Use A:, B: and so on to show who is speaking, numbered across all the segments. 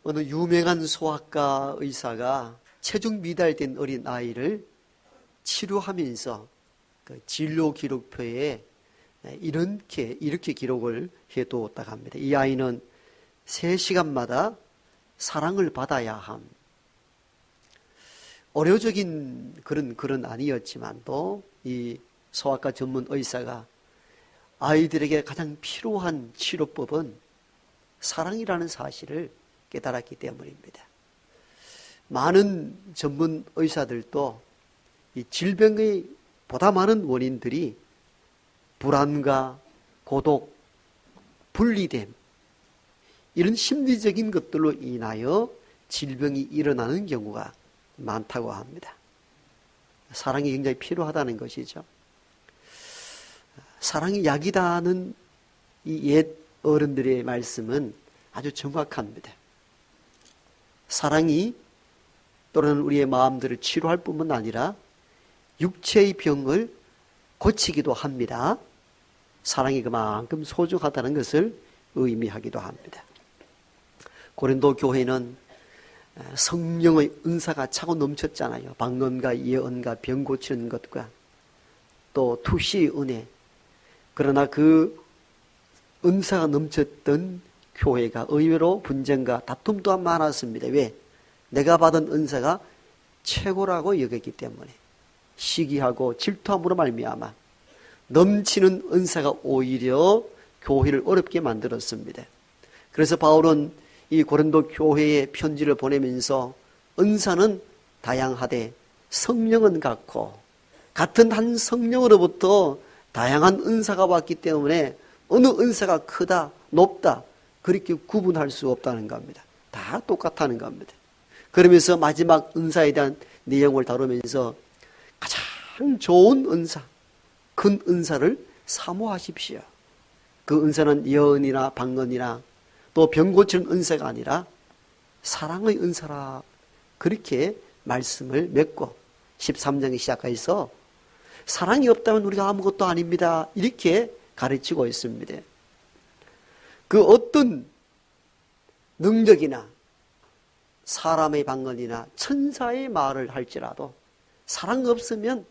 A: 어느 유명한 소아과 의사가 체중 미달된 어린 아이를 치료하면서 그 진료 기록표에 이렇게 기록을 해두었다고 합니다. 이 아이는 3시간마다 사랑을 받아야 함. 어려적인 그런 글은 아니었지만 또 이 소아과 전문 의사가 아이들에게 가장 필요한 치료법은 사랑이라는 사실을 깨달았기 때문입니다. 많은 전문 의사들도 이 질병의 보다 많은 원인들이 불안과 고독, 분리됨, 이런 심리적인 것들로 인하여 질병이 일어나는 경우가 많다고 합니다. 사랑이 굉장히 필요하다는 것이죠. 사랑이 약이다는 이 옛 어른들의 말씀은 아주 정확합니다. 사랑이 또는 우리의 마음들을 치료할 뿐만 아니라 육체의 병을 고치기도 합니다. 사랑이 그만큼 소중하다는 것을 의미하기도 합니다. 고린도 교회는 성령의 은사가 차고 넘쳤잖아요. 방언과 예언과 병 고치는 것과 또 투시의 은혜. 그러나 그 은사가 넘쳤던 교회가 의외로 분쟁과 다툼 또한 많았습니다. 왜? 내가 받은 은사가 최고라고 여겼기 때문에 시기하고 질투함으로 말미암아 넘치는 은사가 오히려 교회를 어렵게 만들었습니다. 그래서 바울은 이 고린도 교회에 편지를 보내면서 은사는 다양하되 성령은 같고 같은 한 성령으로부터 다양한 은사가 왔기 때문에 어느 은사가 크다, 높다 그렇게 구분할 수 없다는 겁니다. 다 똑같다는 겁니다. 그러면서 마지막 은사에 대한 내용을 다루면서 가장 좋은 은사, 큰 은사를 사모하십시오. 그 은사는 예언이나 방언이나 또 병 고치는 은사가 아니라 사랑의 은사라 그렇게 말씀을 맺고 13장에 시작해서 사랑이 없다면 우리가 아무것도 아닙니다. 이렇게 가르치고 있습니다. 그 어떤 능력이나 사람의 방언이나 천사의 말을 할지라도 사랑 없으면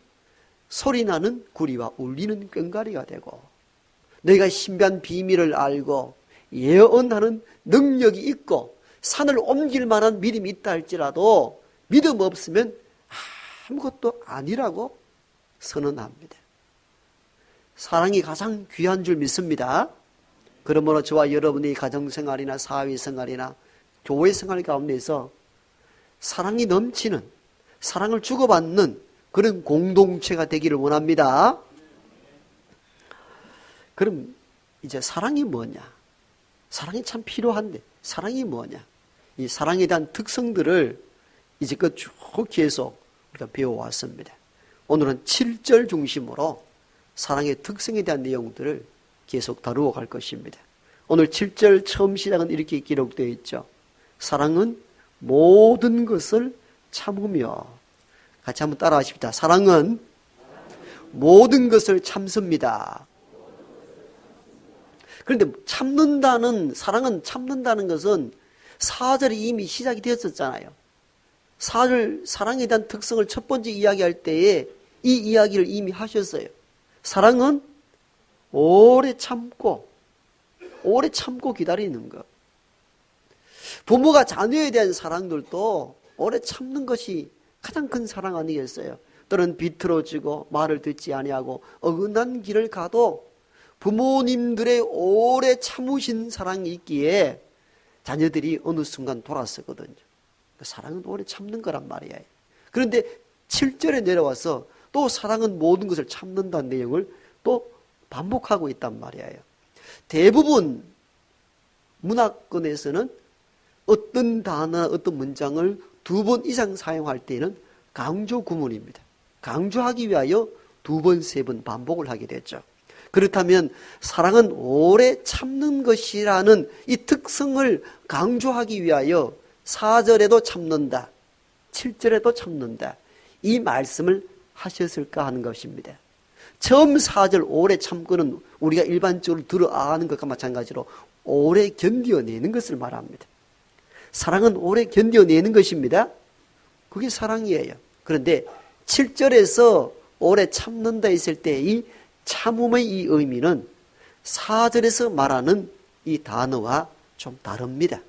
A: 소리나는 구리와 울리는 꽹과리가 되고 너희가 신비한 비밀을 알고 예언하는 능력이 있고 산을 옮길 만한 믿음이 있다 할지라도 믿음 없으면 아무것도 아니라고 선언합니다. 사랑이 가장 귀한 줄 믿습니다. 그러므로 저와 여러분의 가정생활이나 사회생활이나 교회생활 가운데서 사랑이 넘치는, 사랑을 주고받는 그런 공동체가 되기를 원합니다. 그럼 이제 사랑이 뭐냐? 사랑이 참 필요한데 사랑이 뭐냐? 이 사랑에 대한 특성들을 이제껏 쭉 계속 우리가 배워왔습니다. 오늘은 7절 중심으로 사랑의 특성에 대한 내용들을 계속 다루어 갈 것입니다. 오늘 7절 처음 시작은 이렇게 기록되어 있죠. 사랑은 모든 것을 참으며, 같이 한번 따라 하십시다. 사랑은 모든 것을 참습니다. 그런데 참는다는, 사랑은 참는다는 것은 4절이 이미 시작이 되었었잖아요. 4절 사랑에 대한 특성을 첫 번째 이야기할 때에 이 이야기를 이미 하셨어요. 사랑은 오래 참고 기다리는 것. 부모가 자녀에 대한 사랑들도 오래 참는 것이 가장 큰 사랑 아니겠어요? 또는 비틀어지고 말을 듣지 아니하고 어긋난 길을 가도 부모님들의 오래 참으신 사랑이 있기에 자녀들이 어느 순간 돌아서거든요. 사랑은 오래 참는 거란 말이에요. 그런데 7절에 내려와서 또 사랑은 모든 것을 참는다는 내용을 또 반복하고 있단 말이에요. 대부분 문화권에서는 어떤 단어, 어떤 문장을 2번 이상 사용할 때는 강조 구문입니다. 강조하기 위하여 2번, 3번 반복을 하게 됐죠. 그렇다면 사랑은 오래 참는 것이라는 이 특성을 강조하기 위하여 4절에도 참는다, 7절에도 참는다, 이 말씀을 하셨을까 하는 것입니다. 처음 4절 오래 참고는 우리가 일반적으로 들어 아는 것과 마찬가지로 오래 견뎌내는 것을 말합니다. 사랑은 오래 견뎌내는 것입니다. 그게 사랑이에요. 그런데 7절에서 오래 참는다 했을 때 이 참음의 이 의미는 4절에서 말하는 이 단어와 좀 다릅니다.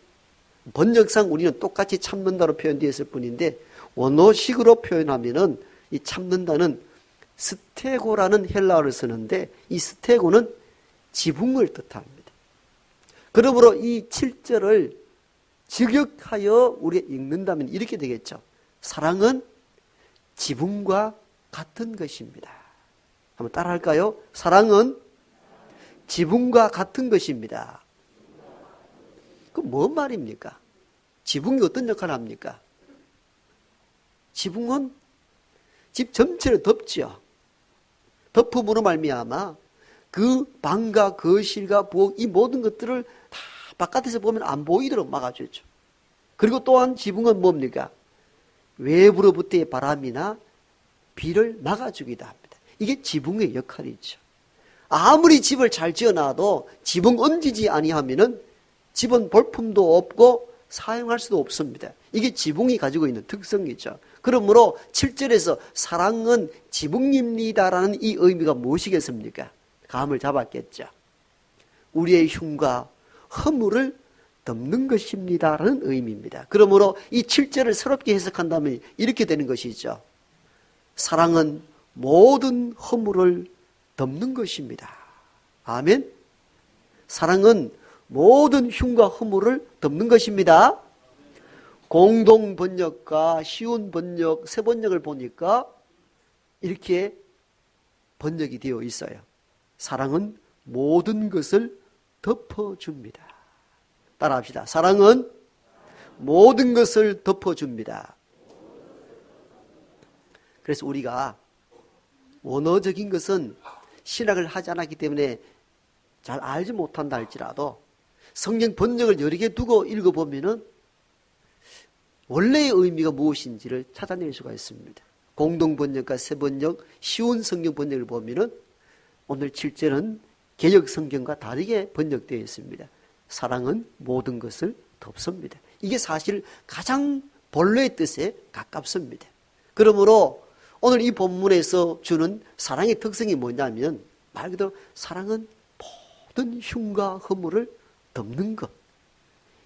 A: 번역상 우리는 똑같이 참는다로 표현되었을 뿐인데 원어식으로 표현하면은 이 참는다는 스테고라는 헬라어를 쓰는데 이 스테고는 지붕을 뜻합니다. 그러므로 이 7절을 직역하여 우리가 읽는다면 이렇게 되겠죠. 사랑은 지붕과 같은 것입니다. 한번 따라할까요? 사랑은 지붕과 같은 것입니다. 그 뭔 말입니까? 지붕이 어떤 역할을 합니까? 지붕은 집 전체를 덮죠. 덮음으로 말미암아 그 방과 거실과 부엌 이 모든 것들을 다 바깥에서 보면 안 보이도록 막아주죠. 그리고 또한 지붕은 뭡니까? 외부로부터의 바람이나 비를 막아주기도 합니다. 이게 지붕의 역할이죠. 아무리 집을 잘 지어놔도 지붕 얹지 아니하면은 집은 볼품도 없고 사용할 수도 없습니다. 이게 지붕이 가지고 있는 특성이죠. 그러므로 7절에서 사랑은 지붕입니다라는 이 의미가 무엇이겠습니까? 감을 잡았겠죠. 우리의 흉과 허물을 덮는 것입니다라는 의미입니다. 그러므로 이 7절을 새롭게 해석한다면 이렇게 되는 것이죠. 사랑은 모든 허물을 덮는 것입니다. 아멘. 사랑은 모든 흉과 허물을 덮는 것입니다. 공동 번역과 쉬운 번역, 새 번역을 보니까 이렇게 번역이 되어 있어요. 사랑은 모든 것을 덮어줍니다. 따라합시다. 사랑은 모든 것을 덮어줍니다. 그래서 우리가 원어적인 것은 신학을 하지 않았기 때문에 잘 알지 못한다 할지라도 성경 번역을 여러 개 두고 읽어보면은 원래의 의미가 무엇인지를 찾아낼 수가 있습니다. 공동 번역과 새 번역, 쉬운 성경 번역을 보면은 오늘 7절은 개역 성경과 다르게 번역되어 있습니다. 사랑은 모든 것을 덮습니다. 이게 사실 가장 본래의 뜻에 가깝습니다. 그러므로 오늘 이 본문에서 주는 사랑의 특성이 뭐냐면 말 그대로 사랑은 모든 흉과 허물을 덮는 것.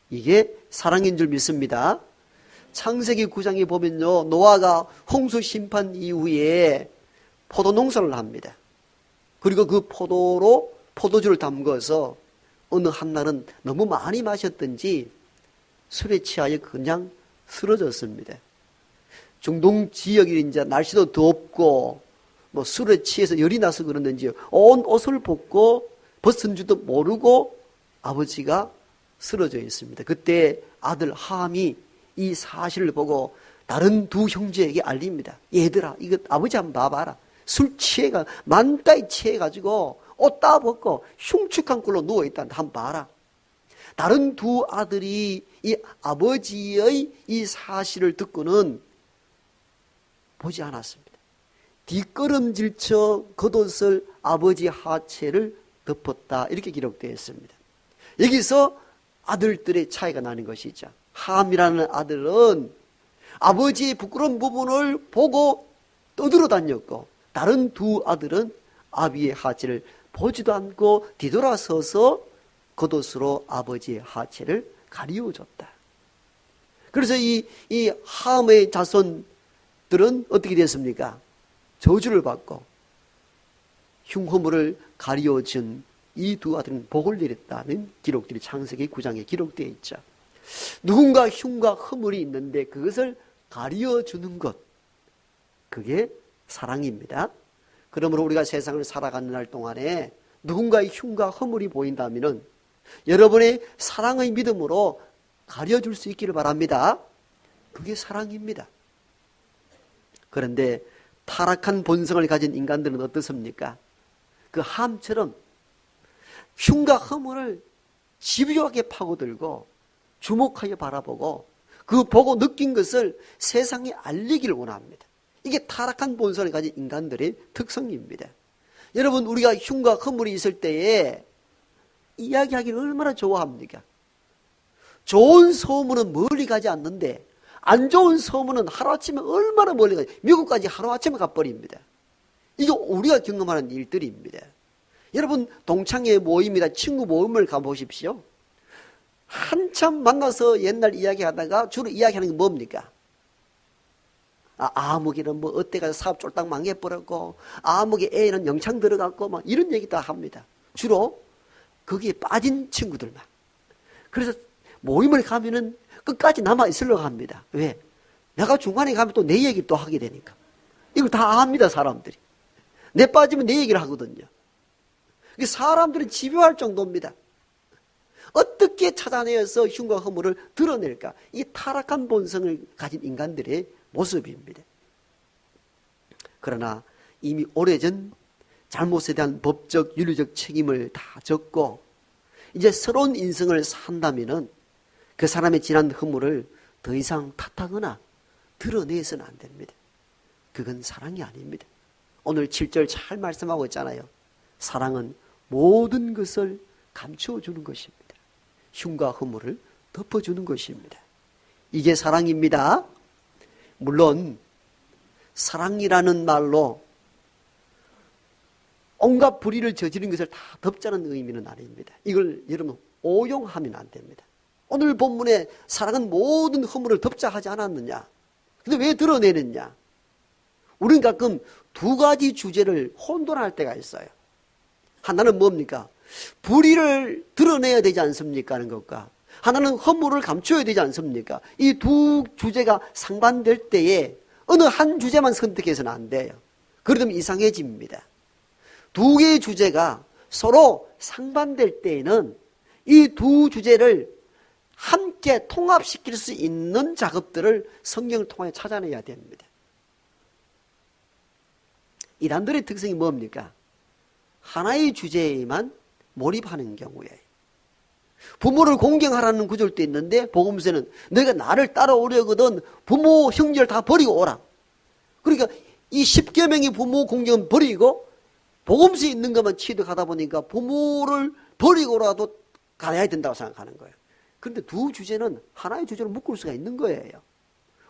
A: 이게 사랑인 줄 믿습니다. 창세기 9장에 보면요, 노아가 홍수 심판 이후에 포도 농사를 합니다. 그리고 그 포도로 포도주를 담궈서 어느 한날은 너무 많이 마셨던지 술에 취하여 그냥 쓰러졌습니다. 중동 지역이 이제 날씨도 덥고 뭐 술에 취해서 열이 나서 그러는지 온 옷을 벗고 벗은 줄도 모르고 아버지가 쓰러져 있습니다. 그때 아들 함이 이 사실을 보고 다른 두 형제에게 알립니다. 얘들아, 이거 아버지 한번 봐봐라. 술 취해가 만다이 취해가지고 옷 다 벗고 흉측한 꼴로 누워있다는데 한번 봐라. 다른 두 아들이 이 아버지의 이 사실을 듣고는 보지 않았습니다. 뒷걸음질쳐 겉옷을 아버지 하체를 덮었다. 이렇게 기록되어 있습니다. 여기서 아들들의 차이가 나는 것이죠. 함이라는 아들은 아버지의 부끄러운 부분을 보고 떠들어 다녔고 다른 두 아들은 아비의 하체를 보지도 않고 뒤돌아서서 겉옷으로 아버지의 하체를 가리워줬다. 그래서 이 함의 자손들은 어떻게 됐습니까? 저주를 받고 흉허물을 가리워준 이 두 아들은 복을 내렸다는 기록들이 창세기 9장에 기록되어 있죠. 누군가 흉과 허물이 있는데 그것을 가리워주는 것, 그게 사랑입니다. 그러므로 우리가 세상을 살아가는 날 동안에 누군가의 흉과 허물이 보인다면 여러분의 사랑의 믿음으로 가려줄 수 있기를 바랍니다. 그게 사랑입니다. 그런데 타락한 본성을 가진 인간들은 어떻습니까? 그 함처럼 흉과 허물을 집요하게 파고들고 주목하여 바라보고 그 보고 느낀 것을 세상에 알리기를 원합니다. 이게 타락한 본성을 가진 인간들의 특성입니다. 여러분, 우리가 흉과 허물이 있을 때에 이야기하기를 얼마나 좋아합니까? 좋은 소문은 멀리 가지 않는데 안 좋은 소문은 하루아침에 얼마나 멀리 가지, 미국까지 하루아침에 가버립니다. 이게 우리가 경험하는 일들입니다. 여러분 동창회 모임이나 친구 모임을 가보십시오. 한참 만나서 옛날 이야기하다가 주로 이야기하는 게 뭡니까? 아무개는 뭐 어때가 사업 쫄딱 망해버렸고, 아무개 애는 영창 들어갔고, 막 이런 얘기 다 합니다. 주로 거기에 빠진 친구들만. 그래서 모임을 가면은 끝까지 남아 있으려고 합니다. 왜? 내가 중간에 가면 또 내 얘기 또 하게 되니까. 이걸 다 압니다, 사람들이. 내 빠지면 내 얘기를 하거든요. 사람들은 집요할 정도입니다. 어떻게 찾아내어서 흉과 허물을 드러낼까? 이 타락한 본성을 가진 인간들의 모습입니다. 그러나 이미 오래전 잘못에 대한 법적, 윤리적 책임을 다 졌고 이제 새로운 인생을 산다면은 그 사람의 지난 허물을 더 이상 탓하거나 드러내서는 안 됩니다. 그건 사랑이 아닙니다. 오늘 7절 잘 말씀하고 있잖아요. 사랑은 모든 것을 감추어 주는 것입니다. 흉과 허물을 덮어주는 것입니다. 이게 사랑입니다. 물론 사랑이라는 말로 온갖 불의를 저지른 것을 다 덮자는 의미는 아닙니다. 이걸 여러분 오용하면 안 됩니다. 오늘 본문에 사랑은 모든 허물을 덮자 하지 않았느냐? 근데 왜 드러내느냐? 우리는 가끔 두 가지 주제를 혼돈할 때가 있어요. 하나는 뭡니까? 불의를 드러내야 되지 않습니까? 하는 것과 하나는 허물을 감춰야 되지 않습니까? 이 두 주제가 상반될 때에 어느 한 주제만 선택해서는 안 돼요. 그러면 이상해집니다. 두 개의 주제가 서로 상반될 때에는 이 두 주제를 함께 통합시킬 수 있는 작업들을 성경을 통해 찾아내야 됩니다. 이단들의 특성이 뭡니까? 하나의 주제에만 몰입하는 경우에 부모를 공경하라는 구절도 있는데 복음서는 너희가 나를 따라오려거든 부모 형제를 다 버리고 오라. 그러니까 이 10계명의 부모 공경은 버리고 복음서에 있는 것만 취득하다 보니까 부모를 버리고라도 가야 된다고 생각하는 거예요. 그런데 두 주제는 하나의 주제로 묶을 수가 있는 거예요.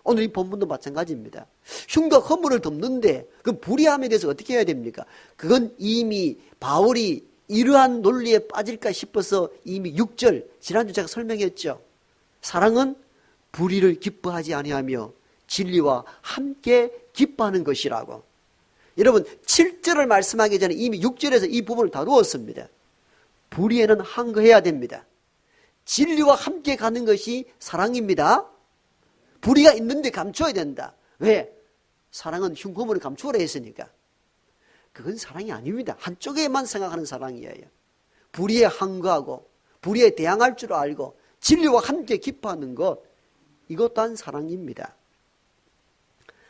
A: 오늘 이 본문도 마찬가지입니다. 흉과 허물을 덮는데 그 불의함에 대해서 어떻게 해야 됩니까? 그건 이미 바울이 이러한 논리에 빠질까 싶어서 이미 6절 지난주 제가 설명했죠. 사랑은 불의를 기뻐하지 아니하며 진리와 함께 기뻐하는 것이라고. 여러분 7절을 말씀하기 전에 이미 6절에서 이 부분을 다루었습니다. 불의에는 항거해야 됩니다. 진리와 함께 가는 것이 사랑입니다. 불의가 있는데 감춰야 된다. 왜? 사랑은 흉허물을 감추어라 했으니까. 그건 사랑이 아닙니다. 한쪽에만 생각하는 사랑이에요. 불의에 항거하고 불의에 대항할 줄 알고 진리와 함께 기뻐하는 것, 이것 또한 사랑입니다.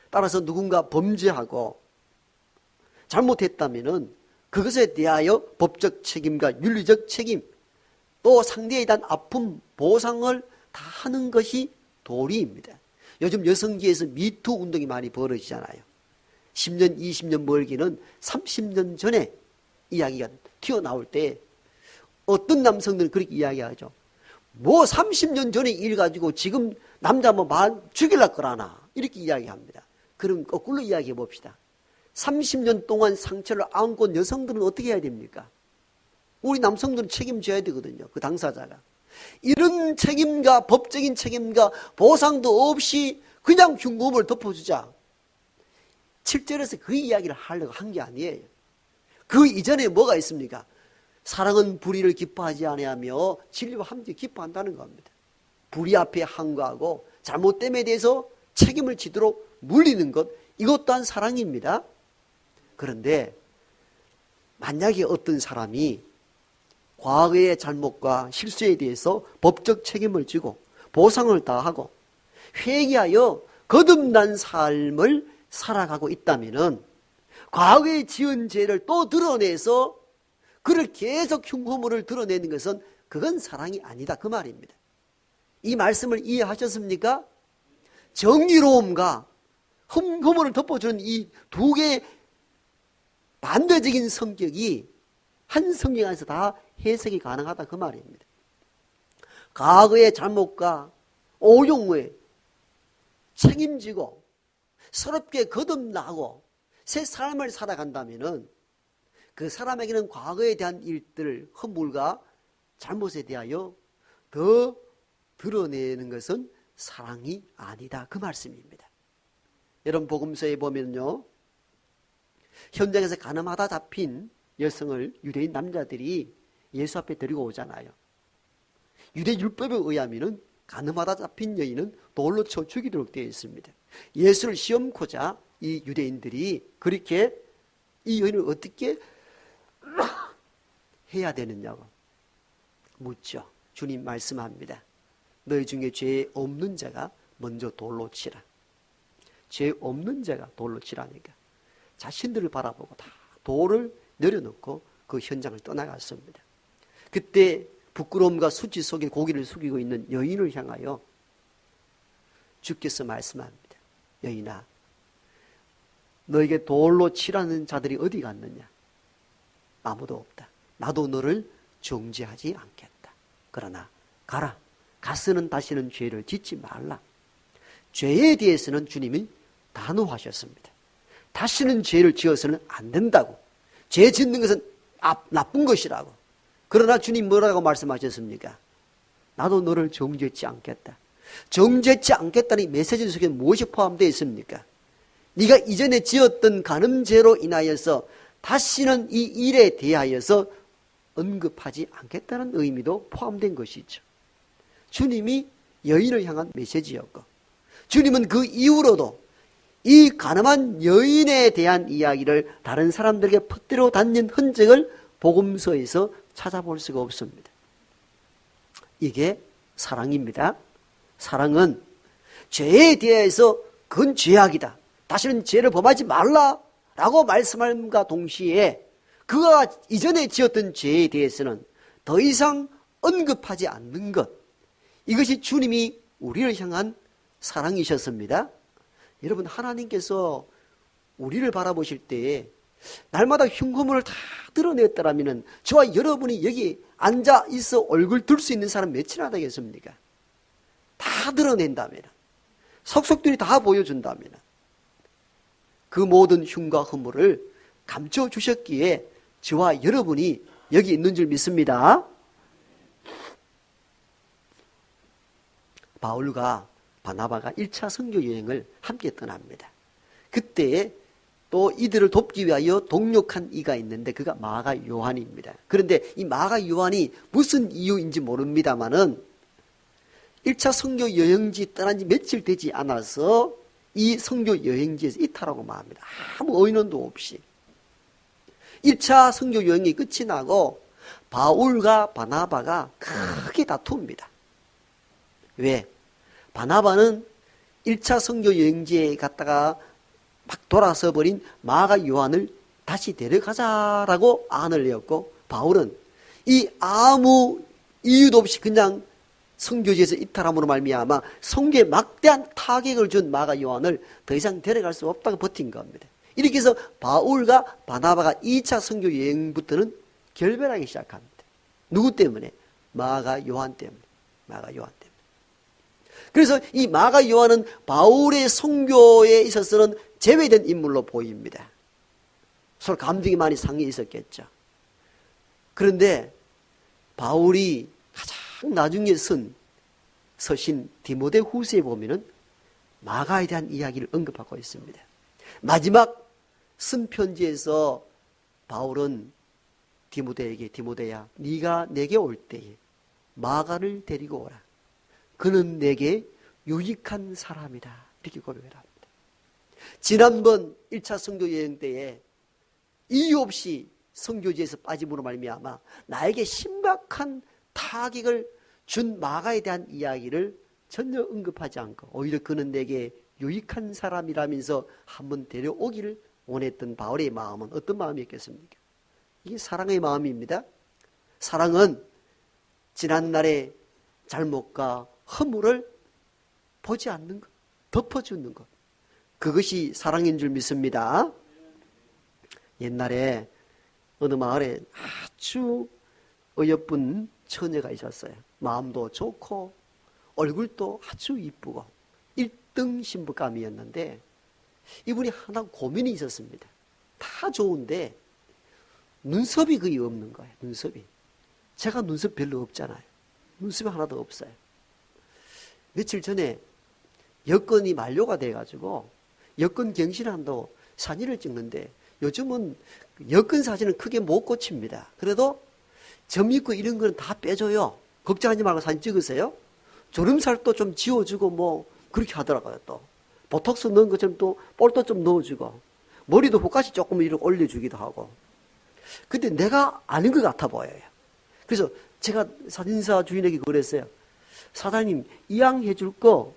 A: 따라서 누군가 범죄하고 잘못했다면은 그것에 대하여 법적 책임과 윤리적 책임, 또 상대에 대한 아픔, 보상을 다 하는 것이 도리입니다. 요즘 여성계에서 미투 운동이 많이 벌어지잖아요. 10년, 20년 멀기는 30년 전에 이야기가 튀어나올 때 어떤 남성들은 그렇게 이야기하죠. 뭐 30년 전에 일 가지고 지금 남자 뭐 죽일라 거라나 이렇게 이야기합니다. 그럼 거꾸로 이야기해 봅시다. 30년 동안 상처를 안고 온 여성들은 어떻게 해야 됩니까? 우리 남성들은 책임져야 되거든요. 그 당사자가. 이런 책임과 법적인 책임과 보상도 없이 그냥 흉고를 덮어주자. 7절에서 그 이야기를 하려고 한 게 아니에요. 그 이전에 뭐가 있습니까? 사랑은 불의를 기뻐하지 아니하며 진리와 함께 기뻐한다는 겁니다. 불의 앞에 항거하고 잘못됨에 대해서 책임을 지도록 물리는 것, 이것 또한 사랑입니다. 그런데 만약에 어떤 사람이 과거의 잘못과 실수에 대해서 법적 책임을 지고 보상을 다하고 회개하여 거듭난 삶을 살아가고 있다면은 과거에 지은 죄를 또 드러내서 그를 계속 흉허물을 드러내는 것은 그건 사랑이 아니다 그 말입니다. 이 말씀을 이해하셨습니까? 정의로움과 흉허물을 덮어주는 이 두 개의 반대적인 성격이 한 성경 안에서 다 해석이 가능하다 그 말입니다. 과거의 잘못과 오용에 책임지고 서럽게 거듭나고 새 삶을 살아간다면은 그 사람에게는 과거에 대한 일들, 허물과 잘못에 대하여 더 드러내는 것은 사랑이 아니다. 그 말씀입니다. 여러분 복음서에 보면요, 현장에서 가늠하다 잡힌 여성을 유대인 남자들이 예수 앞에 데리고 오잖아요. 유대 율법에 의하면은 가늠하다 잡힌 여인은 돌로 쳐 죽이도록 되어 있습니다. 예수를 시험코자 이 유대인들이 그렇게 이 여인을 어떻게 해야 되느냐고 묻죠. 주님 말씀합니다. 너희 중에 죄 없는 자가 먼저 돌로 치라. 죄 없는 자가 돌로 치라니까 자신들을 바라보고 다 돌을 내려놓고 그 현장을 떠나갔습니다. 그때 부끄러움과 수치 속에 고개를 숙이고 있는 여인을 향하여 주께서 말씀합니다. 여인아, 너에게 돌로 치라는 자들이 어디 갔느냐? 아무도 없다. 나도 너를 정죄하지 않겠다. 그러나 가라. 가서는 다시는 죄를 짓지 말라. 죄에 대해서는 주님이 단호하셨습니다. 다시는 죄를 지어서는 안 된다고. 죄 짓는 것은 나쁜 것이라고. 그러나 주님 뭐라고 말씀하셨습니까? 나도 너를 정죄치 않겠다. 정죄치 않겠다는 메시지 속에 무엇이 포함되어 있습니까? 네가 이전에 지었던 간음죄로 인하여서 다시는 이 일에 대하여서 언급하지 않겠다는 의미도 포함된 것이죠. 주님이 여인을 향한 메시지였고, 주님은 그 이후로도 이 가늠한 여인에 대한 이야기를 다른 사람들에게 퍼뜨려 다닌 흔적을 복음서에서 찾아볼 수가 없습니다. 이게 사랑입니다. 사랑은 죄에 대해서 그건 죄악이다. 다시는 죄를 범하지 말라라고 말씀함과 동시에 그가 이전에 지었던 죄에 대해서는 더 이상 언급하지 않는 것. 이것이 주님이 우리를 향한 사랑이셨습니다. 여러분, 하나님께서 우리를 바라보실 때에 날마다 흉허물을 다 드러냈더라면 저와 여러분이 여기 앉아 있어 얼굴 들 수 있는 사람 몇이나 되겠습니까? 다 드러낸다면, 속속들이 다 보여준다면 그 모든 흉과 허물을 감춰주셨기에 저와 여러분이 여기 있는 줄 믿습니다. 바울과 바나바가 1차 선교 여행을 함께 떠납니다. 그때 또 이들을 돕기 위하여 동력한 이가 있는데 그가 마가 요한입니다. 그런데 이 마가 요한이 무슨 이유인지 모릅니다만은 1차 선교 여행지 떠난 지 며칠 되지 않아서 이 선교 여행지에서 이탈하고 맙니다. 아무 의논도 없이. 1차 선교 여행이 끝이 나고 바울과 바나바가 크게 다툽니다. 왜? 바나바는 1차 선교 여행지에 갔다가 막 돌아서 버린 마가 요한을 다시 데려가자라고 안을 내었고, 바울은 이 아무 이유도 없이 그냥 선교지에서 이탈함으로 말미암아 선교에 막대한 타격을 준 마가 요한을 더 이상 데려갈 수 없다고 버틴 겁니다. 이렇게 해서 바울과 바나바가 2차 선교 여행부터는 결별하기 시작합니다. 누구 때문에? 마가 요한 때문에. 마가 요한 때문에. 그래서 이 마가 요한은 바울의 선교에 있어서는 제외된 인물로 보입니다. 서로 감정이 많이 상해 있었겠죠. 그런데 바울이 가장 나중에 쓴 서신 디모데 후서에 보면은 마가에 대한 이야기를 언급하고 있습니다. 마지막 쓴 편지에서 바울은 디모데에게, 디모데야, 네가 내게 올 때에 마가를 데리고 오라. 그는 내게 유익한 사람이다. 이렇게 고백을 합니다. 지난번 1차 선교 여행 때에 이유 없이 선교지에서 빠짐으로 말미암아 나에게 심각한 타격을 준 마가에 대한 이야기를 전혀 언급하지 않고 오히려 그는 내게 유익한 사람이라면서 한번 데려오기를 원했던 바울의 마음은 어떤 마음이었겠습니까? 이게 사랑의 마음입니다. 사랑은 지난날의 잘못과 허물을 보지 않는 것, 덮어주는 것, 그것이 사랑인 줄 믿습니다. 옛날에 어느 마을에 아주 어여쁜 처녀가 있었어요. 마음도 좋고 얼굴도 아주 이쁘고 1등 신부감이었는데 이분이 하나 고민이 있었습니다. 다 좋은데 눈썹이 거의 없는 거예요. 눈썹이. 제가 눈썹 별로 없잖아요. 눈썹이 하나도 없어요. 며칠 전에 여건이 만료가 돼가지고 여건 갱신한다고 사진을 찍는데 요즘은 여건 사진은 크게 못 고칩니다. 그래도 점 있고 이런 거는 다 빼줘요. 걱정하지 말고 사진 찍으세요. 주름살도 좀 지워주고 뭐 그렇게 하더라고요. 또 보톡스 넣은 것처럼 또 볼도 좀 넣어주고 머리도 후까지 조금 이렇게 올려주기도 하고. 근데 내가 아닌 것 같아 보여요. 그래서 제가 사진사 주인에게 그랬어요. 사장님 이왕 해줄 거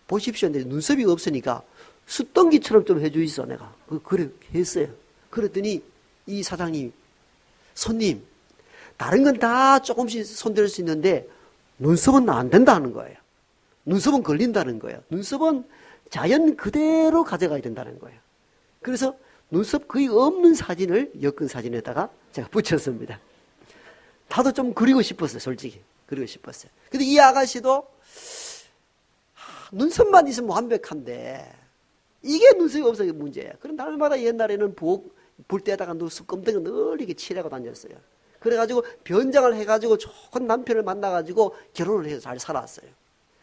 A: 보십시오. 근데 눈썹이 없으니까 숫덩기처럼 좀 해주이소. 내가 그래 했어요. 그랬더니 이 사장님, 손님 다른 건 다 조금씩 손댈 수 있는데 눈썹은 안 된다는 거예요. 눈썹은 걸린다는 거예요. 눈썹은 자연 그대로 가져가야 된다는 거예요. 그래서 눈썹 거의 없는 사진을 여권 사진에다가 제가 붙였습니다. 나도 좀 그리고 싶었어요. 솔직히 그리고 싶었어요. 근데 이 아가씨도 눈썹만 있으면 완벽한데 이게 눈썹이 없어서 문제야. 그럼 날마다 옛날에는 불 때다가 눈썹 껌덩이 늘 이렇게 칠하고 다녔어요. 그래가지고 변장을 해가지고 좋은 남편을 만나가지고 결혼을 해서 잘 살았어요.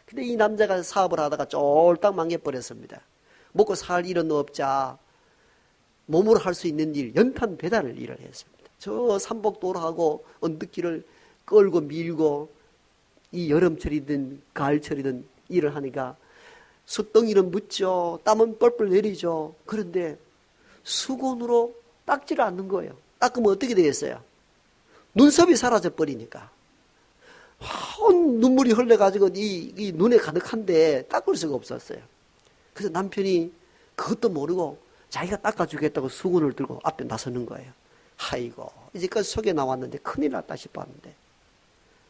A: 근데 이 남자가 사업을 하다가 쫄딱 망해버렸습니다. 먹고 살 일은 없자 몸으로 할 수 있는 일, 연탄 배달을 일을 했습니다. 저 삼복도로하고 언덕길을 끌고 밀고 이 여름철이든 가을철이든 일을 하니까 숯덩이는 묻죠. 땀은 뻘뻘 내리죠. 그런데 수건으로 닦지를 않는 거예요. 닦으면 어떻게 되겠어요? 눈썹이 사라져 버리니까 눈물이 흘러가지고 이 눈에 가득한데 닦을 수가 없었어요. 그래서 남편이 그것도 모르고 자기가 닦아주겠다고 수건을 들고 앞에 나서는 거예요. 아이고 이제까지 속에 나왔는데 큰일 났다 싶었는데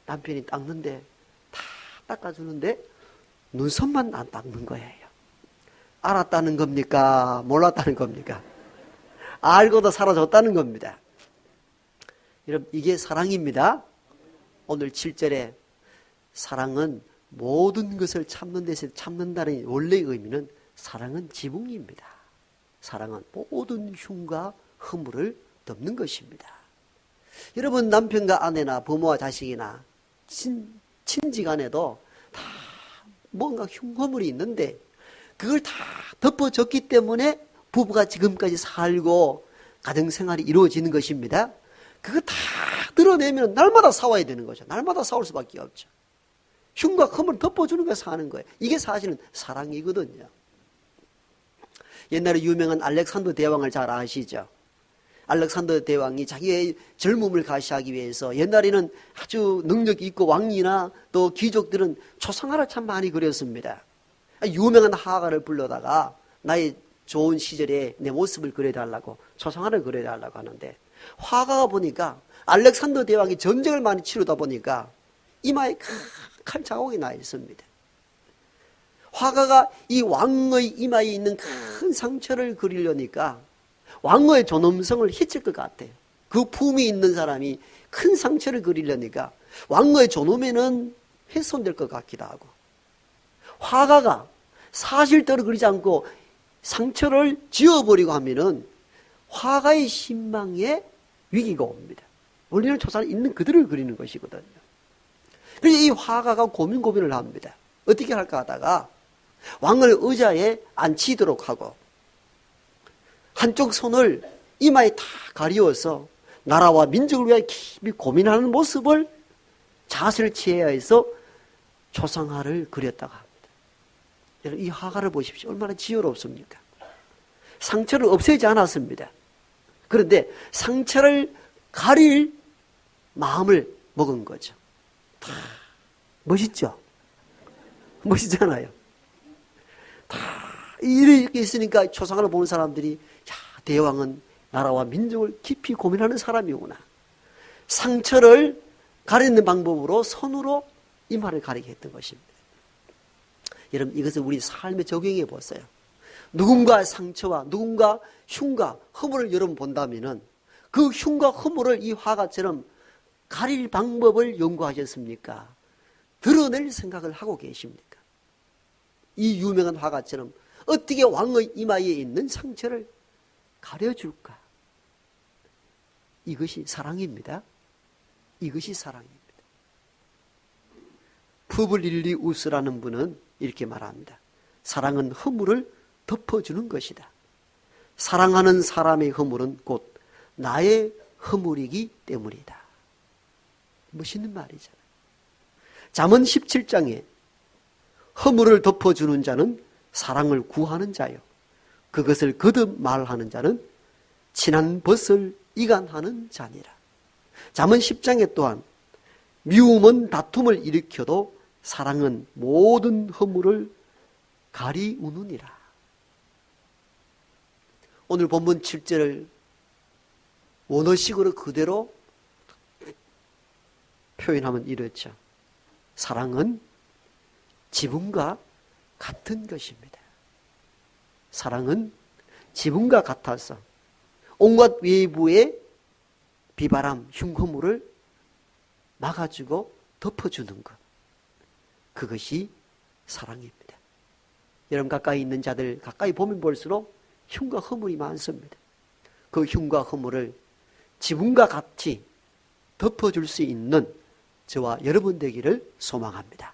A: 남편이 닦는데 다 닦아주는데 눈썹만 안 닦는 거예요. 알았다는 겁니까? 몰랐다는 겁니까? 알고도 사라졌다는 겁니다. 여러분 이게 사랑입니다. 오늘 7절에 사랑은 모든 것을 참는 데서 참는다는 원래의 의미는 사랑은 지붕입니다. 사랑은 모든 흉과 허물을 덮는 것입니다. 여러분 남편과 아내나 부모와 자식이나 친지간에도 다 뭔가 흉허물이 있는데 그걸 다 덮어줬기 때문에 부부가 지금까지 살고 가정생활이 이루어지는 것입니다. 그거 다 드러내면 날마다 싸워야 되는 거죠. 날마다 싸울 수밖에 없죠. 흉과 허물을 덮어주는 거 사는 거예요. 이게 사실은 사랑이거든요. 옛날에 유명한 알렉산더 대왕을 잘 아시죠? 알렉산더 대왕이 자기의 젊음을 가시하기 위해서 옛날에는 아주 능력 있고 왕이나 또 귀족들은 초상화를 참 많이 그렸습니다. 유명한 화가를 불러다가 나의 좋은 시절에 내 모습을 그려달라고 초상화를 그려달라고 하는데 화가가 보니까 알렉산더 대왕이 전쟁을 많이 치르다 보니까 이마에 칼 자국이 나 있습니다. 화가가 이 왕의 이마에 있는 큰 상처를 그리려니까 왕의 존엄성을 해칠 것 같아요. 그 품이 있는 사람이 큰 상처를 그리려니까 왕의 존엄에는 훼손될 것 같기도 하고 화가가 사실대로 그리지 않고 상처를 지워버리고 하면은 화가의 신망에 위기가 옵니다. 원래는 초상에 있는 그대로 그리는 것이거든요. 그래서 이 화가가 고민을 합니다. 어떻게 할까 하다가 왕을 의자에 앉히도록 하고 한쪽 손을 이마에 다 가리워서 나라와 민족을 위해 깊이 고민하는 모습을 자세를 취해야 해서 초상화를 그렸다고 합니다. 여러분 이 화가를 보십시오. 얼마나 지혜롭습니까? 상처를 없애지 않았습니다. 그런데 상처를 가릴 마음을 먹은 거죠. 다 멋있죠? 멋있잖아요. 다 이렇게 있으니까 초상화를 보는 사람들이 야, 대왕은 나라와 민족을 깊이 고민하는 사람이구나. 상처를 가리는 방법으로 손으로 이마를 가리게 했던 것입니다. 여러분 이것을 우리 삶에 적용해 보세요. 누군가 상처와 누군가 흉과 허물을 여러분 본다면은 그 흉과 허물을 이 화가처럼 가릴 방법을 연구하셨습니까? 드러낼 생각을 하고 계십니까? 이 유명한 화가처럼 어떻게 왕의 이마에 있는 상처를 가려줄까? 이것이 사랑입니다. 이것이 사랑입니다. 푸블릴리우스라는 분은 이렇게 말합니다. 사랑은 허물을 덮어주는 것이다. 사랑하는 사람의 허물은 곧 나의 허물이기 때문이다. 멋있는 말이잖아요. 잠언 17장에 허물을 덮어주는 자는 사랑을 구하는 자요, 그것을 거듭 말하는 자는 친한 벗을 이간하는 자니라. 잠언 10장에 또한 미움은 다툼을 일으켜도 사랑은 모든 허물을 가리우느니라. 오늘 본문 7절을 원어식으로 그대로 표현하면 이렇죠. 사랑은 지붕과 같은 것입니다. 사랑은 지붕과 같아서 온갖 외부의 비바람, 흉허물을 막아주고 덮어주는 것. 그것이 사랑입니다. 여러분 가까이 있는 자들 가까이 보면 볼수록 흉과 허물이 많습니다. 그 흉과 허물을 지붕과 같이 덮어줄 수 있는 저와 여러분 되기를 소망합니다.